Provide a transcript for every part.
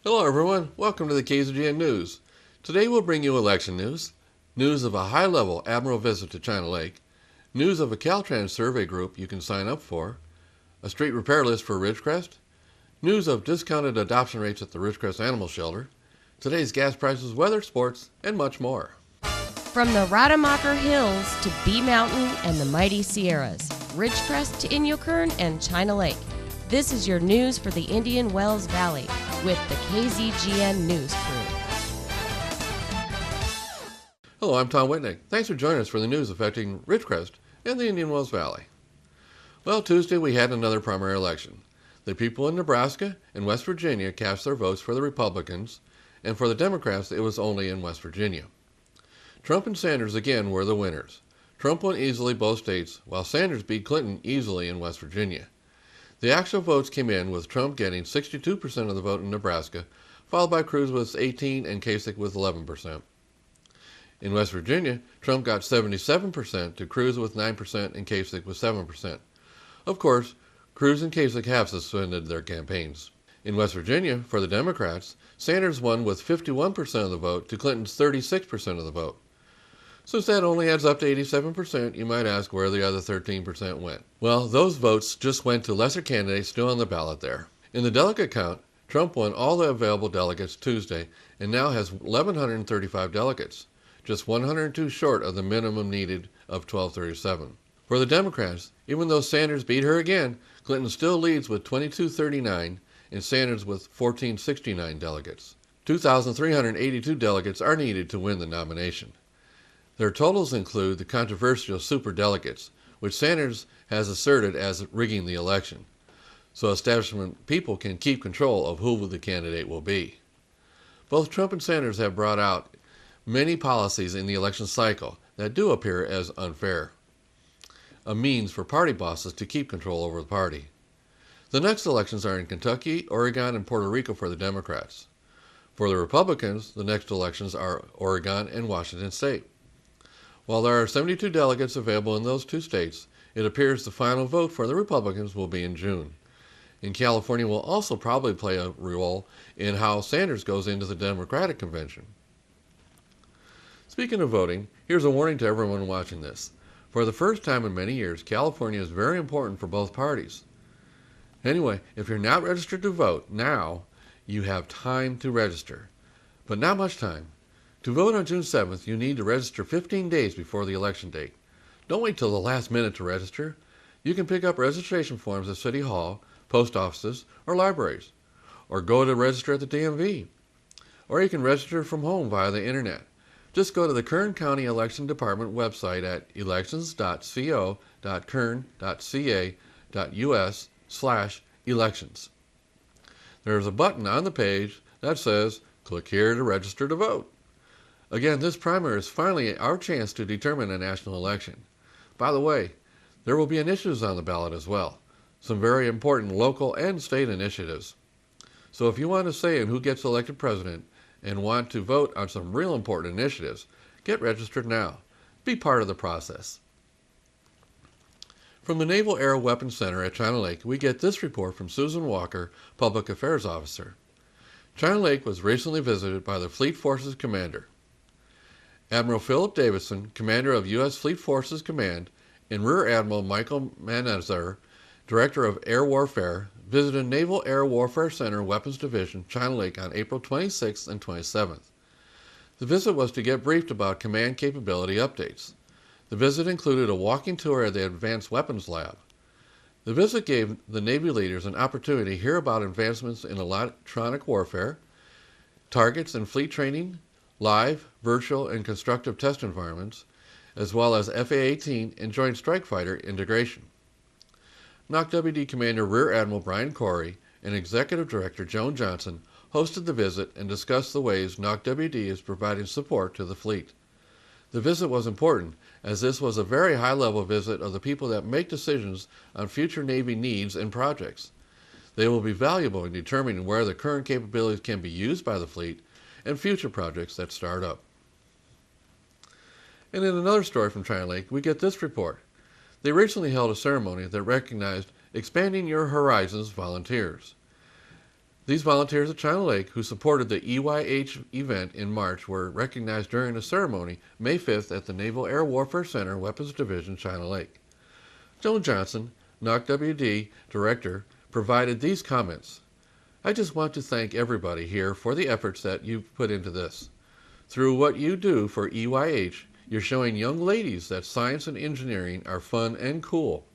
Hello everyone, welcome to the KZGN News. Today we'll bring you election news, news of a high-level Admiral visit to China Lake, news of a Caltrans survey group you can sign up for, a street repair list for Ridgecrest, news of discounted adoption rates at the Ridgecrest Animal Shelter, today's gas prices, weather, sports, and much more. From the Rademacher Hills to Bee Mountain and the mighty Sierras, Ridgecrest to Inyokern and China Lake, this is your news for the Indian Wells Valley with the KZGN News crew. Hello, I'm Tom Whitnick. Thanks for joining us for the news affecting Ridgecrest and the Indian Wells Valley. Well, Tuesday we had another primary election. The people in Nebraska and West Virginia cast their votes for the Republicans, and for the Democrats it was only in West Virginia. Trump and Sanders again were the winners. Trump won easily both states, while Sanders beat Clinton easily in West Virginia. The actual votes came in with Trump getting 62% of the vote in Nebraska, followed by Cruz with 18% and Kasich with 11%. In West Virginia, Trump got 77% to Cruz with 9% and Kasich with 7%. Of course, Cruz and Kasich have suspended their campaigns. In West Virginia, for the Democrats, Sanders won with 51% of the vote to Clinton's 36% of the vote. Since that only adds up to 87%, you might ask where the other 13% went. Well, those votes just went to lesser candidates still on the ballot there. In the delegate count, Trump won all the available delegates Tuesday and now has 1,135 delegates, just 102 short of the minimum needed of 1,237. For the Democrats, even though Sanders beat her again, Clinton still leads with 2,239 and Sanders with 1,469 delegates. 2,382 delegates are needed to win the nomination. Their totals include the controversial superdelegates, which Sanders has asserted as rigging the election, so establishment people can keep control of who the candidate will be. Both Trump and Sanders have brought out many policies in the election cycle that do appear as unfair, a means for party bosses to keep control over the party. The next elections are in Kentucky, Oregon, and Puerto Rico for the Democrats. For the Republicans, the next elections are Oregon and Washington State. While there are 72 delegates available in those two states, it appears the final vote for the Republicans will be in June. And California will also probably play a role in how Sanders goes into the Democratic convention. Speaking of voting, here's a warning to everyone watching this. For the first time in many years, California is very important for both parties. Anyway, if you're not registered to vote now, you have time to register, but not much time. To vote on June 7th, you need to register 15 days before the election date. Don't wait till the last minute to register. You can pick up registration forms at City Hall, post offices, or libraries, or go to register at the DMV. Or you can register from home via the internet. Just go to the Kern County Election Department website at elections.co.kern.ca.us/elections. There's a button on the page that says, "Click here to register to vote." Again, this primary is finally our chance to determine a national election. By the way, there will be initiatives on the ballot as well, some very important local and state initiatives. So if you want to say in who gets elected president and want to vote on some real important initiatives, get registered now. Be part of the process. From the Naval Air Weapons Center at China Lake, we get this report from Susan Walker, Public Affairs Officer. China Lake was recently visited by the Fleet Forces Commander. Admiral Philip Davidson, Commander of U.S. Fleet Forces Command, and Rear Admiral Michael Manazar, Director of Air Warfare, visited Naval Air Warfare Center Weapons Division, China Lake on April 26th and 27th. The visit was to get briefed about command capability updates. The visit included a walking tour of the Advanced Weapons Lab. The visit gave the Navy leaders an opportunity to hear about advancements in electronic warfare, targets and fleet training, live, virtual, and constructive test environments, as well as FA-18 and Joint Strike Fighter integration. NOCWD Commander Rear Admiral Brian Corey and Executive Director Joan Johnson hosted the visit and discussed the ways NOCWD is providing support to the fleet. The visit was important, as this was a very high-level visit of the people that make decisions on future Navy needs and projects. They will be valuable in determining where the current capabilities can be used by the fleet and future projects that start up. And in another story from China Lake, we get this report. They recently held a ceremony that recognized Expanding Your Horizons volunteers. These volunteers at China Lake who supported the EYH event in March were recognized during a ceremony May 5th at the Naval Air Warfare Center, Weapons Division, China Lake. Joan Johnson, NOC WD Director, provided these comments. I just want to thank everybody here for the efforts that you've put into this. Through what you do for EYH, you're showing young ladies that science and engineering are fun and cool.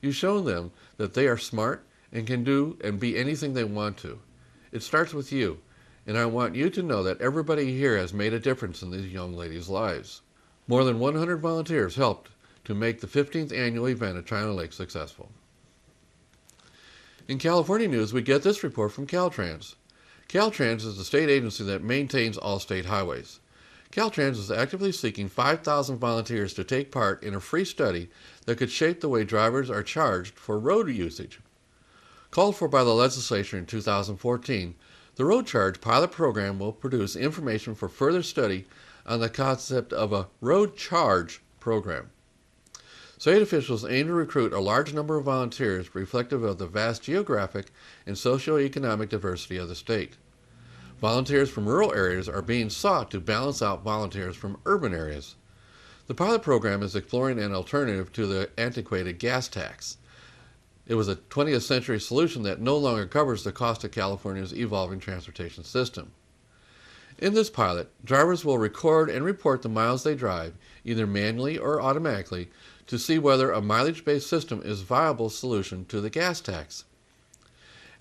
You've shown them that they are smart and can do and be anything they want to. It starts with you, and I want you to know that everybody here has made a difference in these young ladies' lives. More than 100 volunteers helped to make the 15th annual event at China Lake successful. In California news, we get this report from Caltrans. Caltrans is the state agency that maintains all state highways. Caltrans is actively seeking 5,000 volunteers to take part in a free study that could shape the way drivers are charged for road usage. Called for by the legislature in 2014, the Road Charge pilot program will produce information for further study on the concept of a road charge program. State officials aim to recruit a large number of volunteers reflective of the vast geographic and socioeconomic diversity of the state. Volunteers from rural areas are being sought to balance out volunteers from urban areas. The pilot program is exploring an alternative to the antiquated gas tax. It was a 20th century solution that no longer covers the cost of California's evolving transportation system. In this pilot, drivers will record and report the miles they drive, either manually or automatically, to see whether a mileage-based system is a viable solution to the gas tax.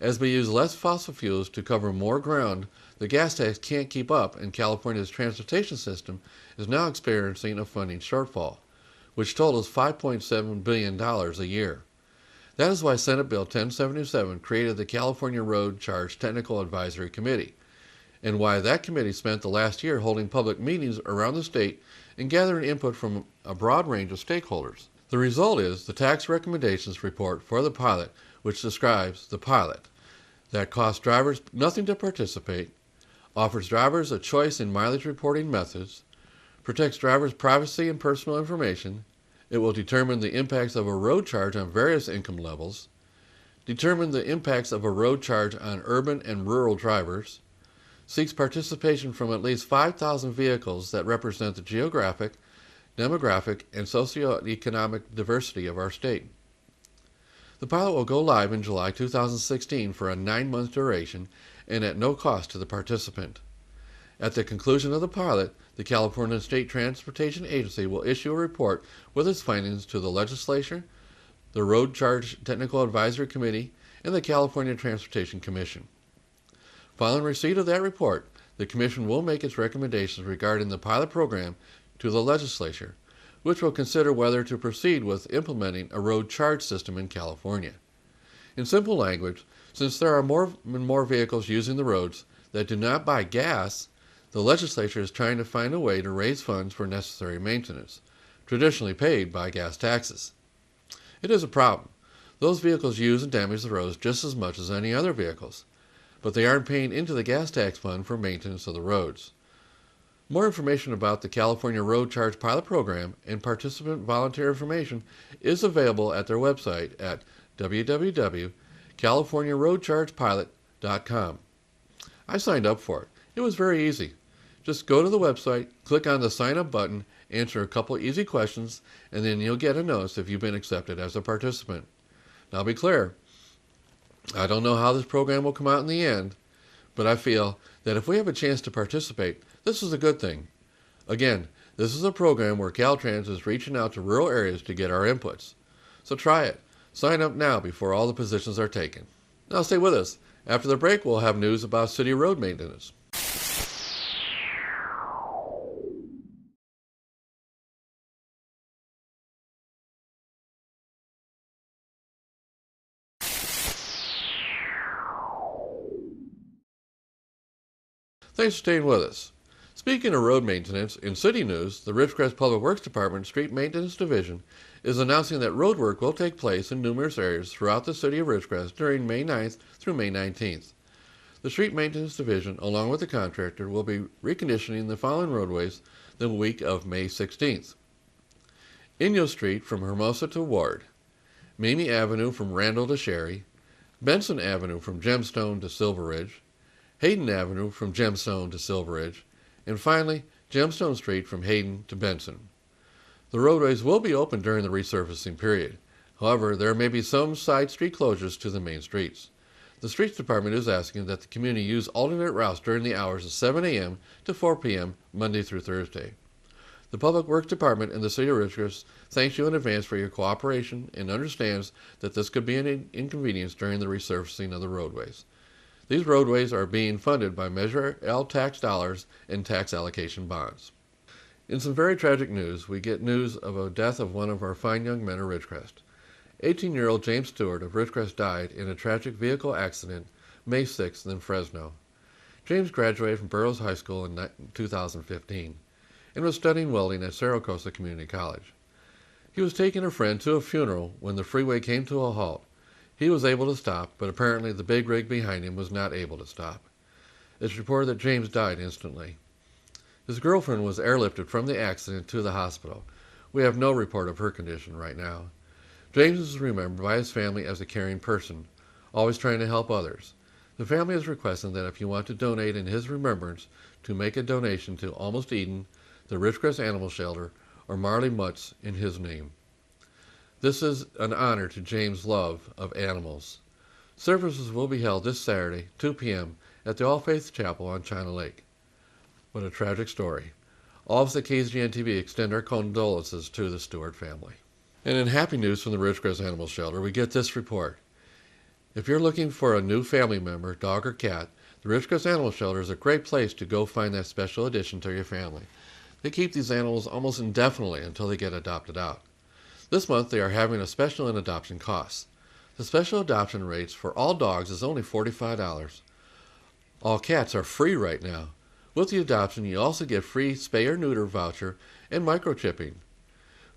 As we use less fossil fuels to cover more ground, the gas tax can't keep up, and California's transportation system is now experiencing a funding shortfall, which totals $5.7 billion a year. That is why Senate Bill 1077 created the California Road Charge Technical Advisory Committee, and why that committee spent the last year holding public meetings around the state and gathering input from a broad range of stakeholders. The result is the tax recommendations report for the pilot, which describes the pilot that costs drivers nothing to participate, offers drivers a choice in mileage reporting methods, protects drivers' privacy and personal information. It will determine the impacts of a road charge on various income levels, determine the impacts of a road charge on urban and rural drivers, seeks participation from at least 5,000 vehicles that represent the geographic, demographic, and socioeconomic diversity of our state. The pilot will go live in July 2016 for a 9-month duration and at no cost to the participant. At the conclusion of the pilot, the California State Transportation Agency will issue a report with its findings to the legislature, the Road Charge Technical Advisory Committee, and the California Transportation Commission. Following receipt of that report, the Commission will make its recommendations regarding the pilot program to the legislature, which will consider whether to proceed with implementing a road charge system in California. In simple language, since there are more and more vehicles using the roads that do not buy gas, the legislature is trying to find a way to raise funds for necessary maintenance, traditionally paid by gas taxes. It is a problem. Those vehicles use and damage the roads just as much as any other vehicles, but they aren't paying into the gas tax fund for maintenance of the roads. More information about the California Road Charge Pilot Program and participant volunteer information is available at their website at www.californiaroadchargepilot.com. I signed up for it. It was very easy. Just go to the website, click on the sign up button, answer a couple easy questions, and then you'll get a notice if you've been accepted as a participant. Now be clear, I don't know how this program will come out in the end, but I feel that if we have a chance to participate, this is a good thing. Again, this is a program where Caltrans is reaching out to rural areas to get our inputs. So try it. Sign up now before all the positions are taken. Now stay with us. After the break, we'll have news about city road maintenance. Thanks for staying with us. Speaking of road maintenance, in city news, the Ridgecrest Public Works Department Street Maintenance Division is announcing that road work will take place in numerous areas throughout the city of Ridgecrest during May 9th through May 19th. The Street Maintenance Division, along with the contractor, will be reconditioning the following roadways the week of May 16th. Inyo Street from Hermosa to Ward, Mamie Avenue from Randall to Sherry, Benson Avenue from Gemstone to Silver Ridge, Hayden Avenue from Gemstone to Silver Ridge, and finally, Gemstone Street from Hayden to Benson. The roadways will be open during the resurfacing period. However, there may be some side street closures to the main streets. The Streets Department is asking that the community use alternate routes during the hours of 7 a.m. to 4 p.m. Monday through Thursday. The Public Works Department and the City of Ridgecrest thanks you in advance for your cooperation and understands that this could be an inconvenience during the resurfacing of the roadways. These roadways are being funded by Measure L tax dollars and tax allocation bonds. In some very tragic news, we get news of a death of one of our fine young men of Ridgecrest. 18-year-old James Stewart of Ridgecrest died in a tragic vehicle accident May 6th in Fresno. James graduated from Burroughs High School in 2015 and was studying welding at Cerro Costa Community College. He was taking a friend to a funeral when the freeway came to a halt. He was able to stop, but apparently the big rig behind him was not able to stop. It's reported that James died instantly. His girlfriend was airlifted from the accident to the hospital. We have no report of her condition right now. James is remembered by his family as a caring person, always trying to help others. The family is requesting that if you want to donate in his remembrance, to make a donation to Almost Eden, the Ridgecrest Animal Shelter, or Marley Mutz in his name. This is an honor to James' love of animals. Services will be held this Saturday, 2 p.m., at the All Faith Chapel on China Lake. What a tragic story. All of us at KZGN-TV extend our condolences to the Stewart family. And in happy news from the Ridgecrest Animal Shelter, we get this report. If you're looking for a new family member, dog or cat, the Ridgecrest Animal Shelter is a great place to go find that special addition to your family. They keep these animals almost indefinitely until they get adopted out. This month they are having a special in adoption costs. The special adoption rates for all dogs is only $45. All cats are free right now. With the adoption, you also get free spay or neuter voucher and microchipping.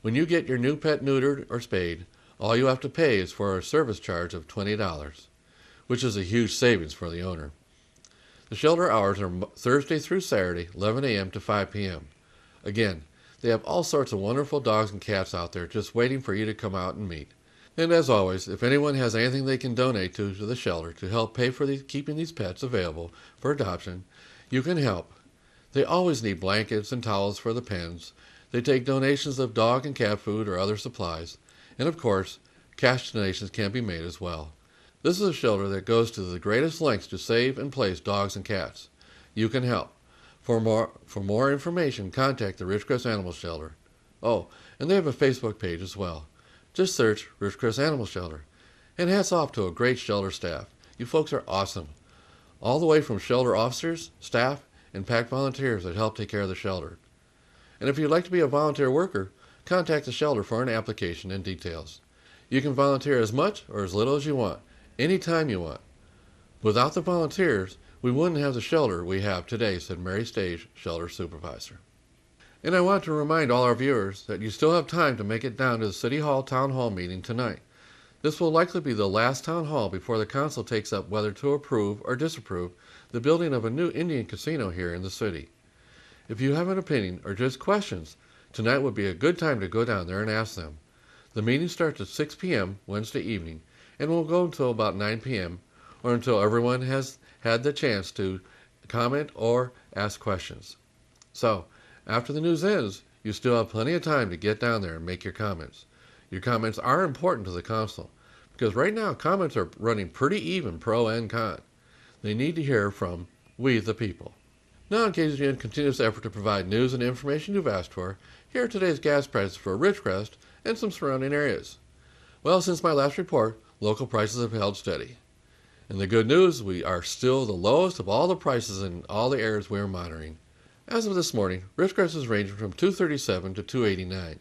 When you get your new pet neutered or spayed, all you have to pay is for a service charge of $20, which is a huge savings for the owner. The shelter hours are Thursday through Saturday, 11 a.m. to 5 p.m. Again, they have all sorts of wonderful dogs and cats out there just waiting for you to come out and meet. And as always, if anyone has anything they can donate to the shelter to help pay for keeping these pets available for adoption, you can help. They always need blankets and towels for the pens. They take donations of dog and cat food or other supplies. And of course, cash donations can be made as well. This is a shelter that goes to the greatest lengths to save and place dogs and cats. You can help. For more information, contact the Ridgecrest Animal Shelter. Oh, and they have a Facebook page as well. Just search Ridgecrest Animal Shelter. And hats off to a great shelter staff. You folks are awesome. All the way from shelter officers, staff, and PAC volunteers that help take care of the shelter. And if you'd like to be a volunteer worker, contact the shelter for an application and details. You can volunteer as much or as little as you want, anytime you want. Without the volunteers, we wouldn't have the shelter we have today, said Mary Stage, shelter supervisor. And I want to remind all our viewers that you still have time to make it down to the City Hall Town Hall meeting tonight. This will likely be the last town hall before the council takes up whether to approve or disapprove the building of a new Indian casino here in the city. If you have an opinion or just questions, tonight would be a good time to go down there and ask them. The meeting starts at 6 p.m. Wednesday evening and will go until about 9 p.m. or until everyone has had the chance to comment or ask questions. So, after the news ends, you still have plenty of time to get down there and make your comments. Your comments are important to the council because right now comments are running pretty even pro and con. They need to hear from we the people. Now in KZGN continues effort to provide news and information you've asked for, here are today's gas prices for Ridgecrest and some surrounding areas. Well, since my last report, local prices have held steady. And the good news, we are still the lowest of all the prices in all the areas we are monitoring. As of this morning, Ridgecrest is ranging from $2.37 to $2.89.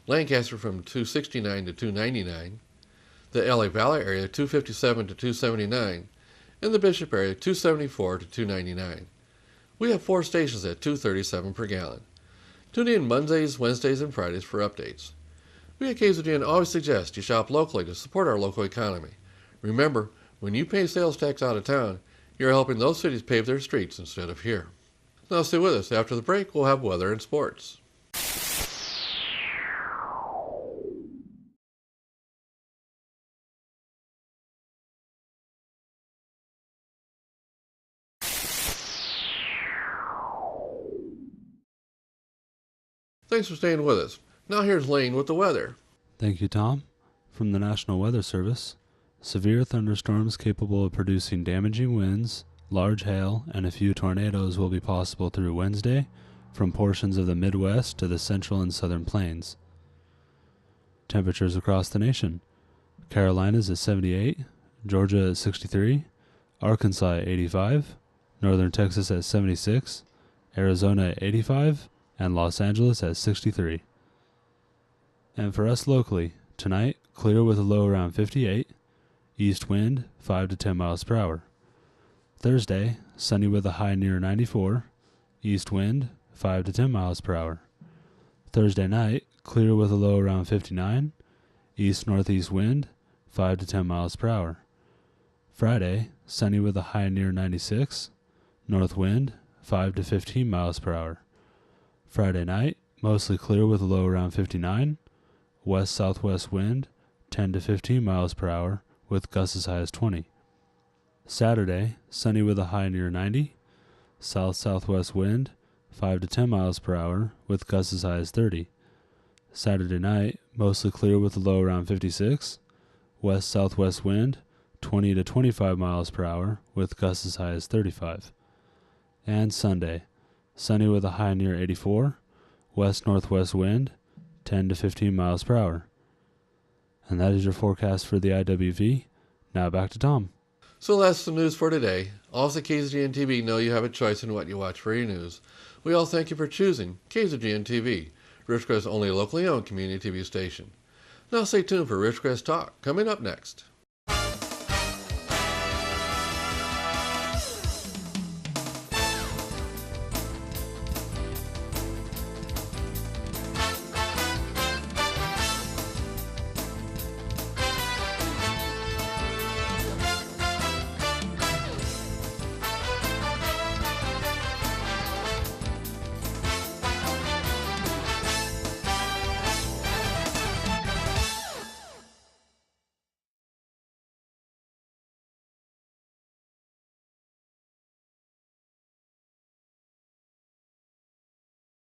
Lancaster from $2.69 to $2.99. The LA Valley area $2.57 to $2.79. And the Bishop area $2.74 to $2.99. We have 4 stations at $2.37 per gallon. Tune in Mondays, Wednesdays, and Fridays for updates. We at KZGN always suggest you shop locally to support our local economy. Remember, when you pay sales tax out of town, you're helping those cities pave their streets instead of here. Now stay with us. After the break, we'll have weather and sports. Thanks for staying with us. Now here's Lane with the weather. Thank you, Tom. From the National Weather Service, severe thunderstorms capable of producing damaging winds, large hail, and a few tornadoes will be possible through Wednesday from portions of the Midwest to the central and southern plains. Temperatures across the nation. Carolinas at 78, Georgia at 63, Arkansas at 85, northern Texas at 76, Arizona at 85, and Los Angeles at 63. And for us locally, tonight, clear with a low around 58, east wind 5 to 10 miles per hour. Thursday, sunny with a high near 94, east wind 5 to 10 miles per hour. Thursday night, clear with a low around 59, east-northeast wind 5 to 10 miles per hour. Friday, sunny with a high near 96, north wind 5 to 15 miles per hour. Friday night, mostly clear with a low around 59, west-southwest wind 10 to 15 miles per hour with gusts as high as 20. Saturday, sunny with a high near 90, south-southwest wind 5 to 10 miles per hour with gusts as high as 30. Saturday night, mostly clear with a low around 56, west-southwest wind 20 to 25 miles per hour with gusts as high as 35. And Sunday, sunny with a high near 84, west-northwest wind 10 to 15 miles per hour. And that is your forecast for the IWV. Now back to Tom. So that's the news for today. Also, KZGN-TV know you have a choice in what you watch for your news. We all thank you for choosing KZGN-TV, Ridgecrest's only locally owned community TV station. Now stay tuned for Ridgecrest Talk, coming up next.